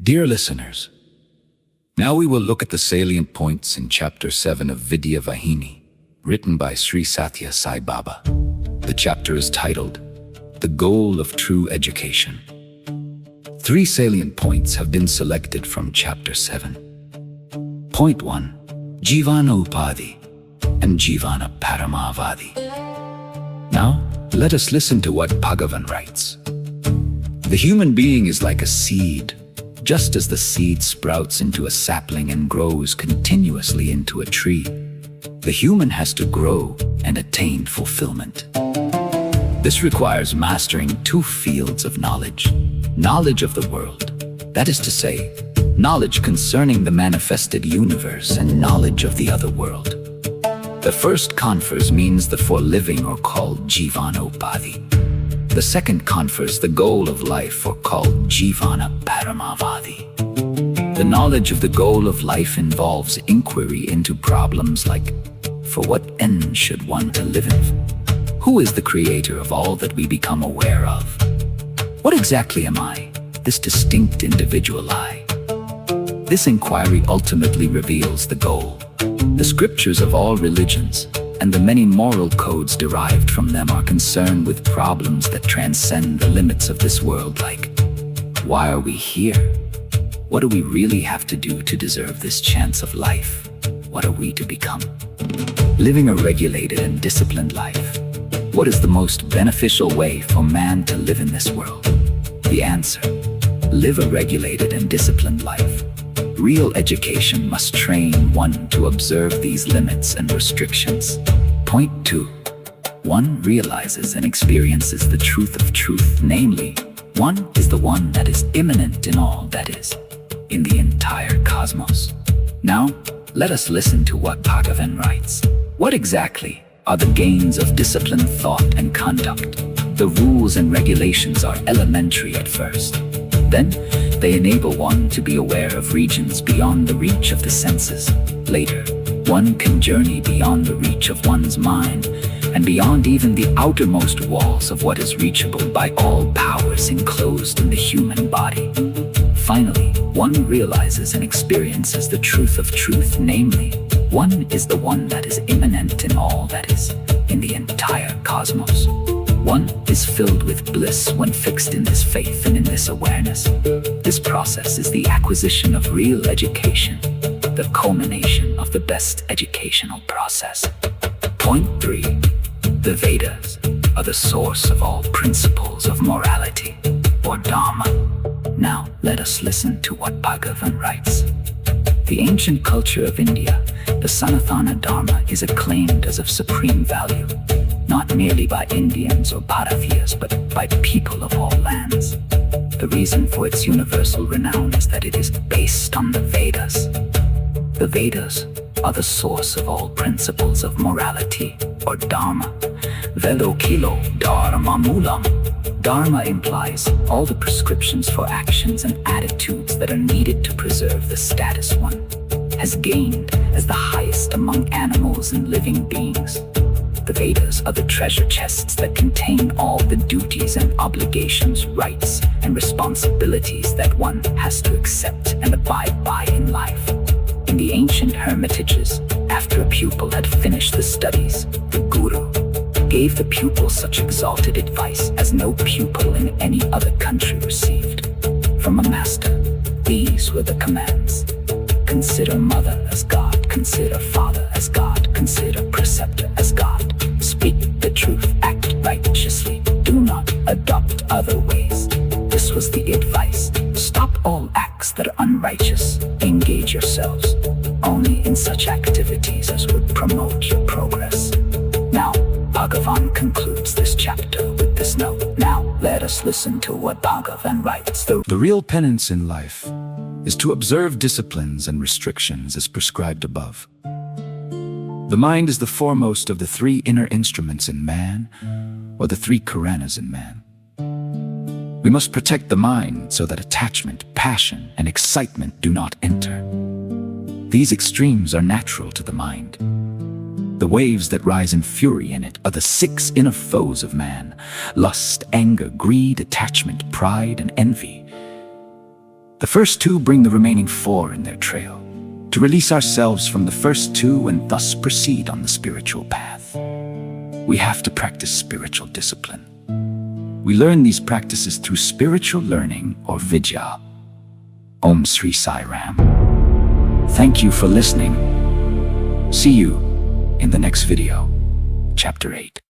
Dear listeners, now we will look at the salient points in Chapter 7 of Vidya Vahini, written by Sri Sathya Sai Baba. The chapter is titled, The Goal of True Education. 3 salient points have been selected from Chapter 7. Point 1, Jivana Upadhi and Jivana Paramavadi. Now, let us listen to what Bhagavan writes. The human being is like a seed. Just as the seed sprouts into a sapling and grows continuously into a tree, the human has to grow and attain fulfillment. This requires mastering 2 fields of knowledge. Knowledge of the world, that is to say, knowledge concerning the manifested universe, and knowledge of the other world. The first confers means the for living, or called Jivana Upadhi. The second confers the goal of life, or called Jivana Paramavadi. The knowledge of the goal of life involves inquiry into problems like, for what end should one to live in? Who is the creator of all that we become aware of? What exactly am I, this distinct individual I? This inquiry ultimately reveals the goal. The scriptures of all religions and the many moral codes derived from them are concerned with problems that transcend the limits of this world, like, why are we here? What do we really have to do to deserve this chance of life? What are we to become? Living a regulated and disciplined life. What is the most beneficial way for man to live in this world? The answer: live a regulated and disciplined life. Real education must train one to observe these limits and restrictions. Point 2. One realizes and experiences the truth of truth, namely, one is the one that is immanent in all that is, in the entire cosmos. Now, let us listen to what Bhagavan writes. What exactly are the gains of disciplined thought and conduct? The rules and regulations are elementary at first. Then, they enable one to be aware of regions beyond the reach of the senses. Later, one can journey beyond the reach of one's mind, and beyond even the outermost walls of what is reachable by all powers enclosed in the human body. Finally, one realizes and experiences the truth of truth, namely, one is the one that is immanent in all that is, in the entire cosmos. One is filled with bliss when fixed in this faith and in this awareness. This process is the acquisition of real education, the culmination of the best educational process. Point 3. The Vedas are the source of all principles of morality, or Dharma. Now, let us listen to what Bhagavan writes. The ancient culture of India, the Sanatana Dharma, is acclaimed as of supreme value, not merely by Indians or Bharatiyas, but by people of all lands. The reason for its universal renown is that it is based on the Vedas. The Vedas are the source of all principles of morality, or Dharma. Velo kilo dharma moolam. Dharma implies all the prescriptions for actions and attitudes that are needed to preserve the status one has gained as the highest among animals and living beings. The Vedas are the treasure chests that contain all the duties and obligations, rights and responsibilities that one has to accept and abide by in life. In the ancient hermitages, after a pupil had finished the studies, the guru gave the pupil such exalted advice as no pupil in any other country received. From a master, these were the commands. Consider mother as God, consider father as God, consider preceptor as God. Speak the truth, act righteously, do not adopt other ways. This was the advice. Stop all acts that are unrighteous. Engage yourselves only in such activities as would promote your progress. Now, Bhagavan concludes this chapter with this note. Now, let us listen to what Bhagavan writes. The real penance in life is to observe disciplines and restrictions as prescribed above. The mind is the foremost of the 3 inner instruments in man, or the 3 Karanas in man. We must protect the mind so that attachment, passion, and excitement do not enter. These extremes are natural to the mind. The waves that rise in fury in it are the 6 inner foes of man: lust, anger, greed, attachment, pride, and envy. The first two bring the remaining four in their trail, to release ourselves from the first two and thus proceed on the spiritual path. We have to practice spiritual discipline. We learn these practices through spiritual learning or Vidya. Om Sri Sai Ram. Thank you for listening. See you in the next video, Chapter 8.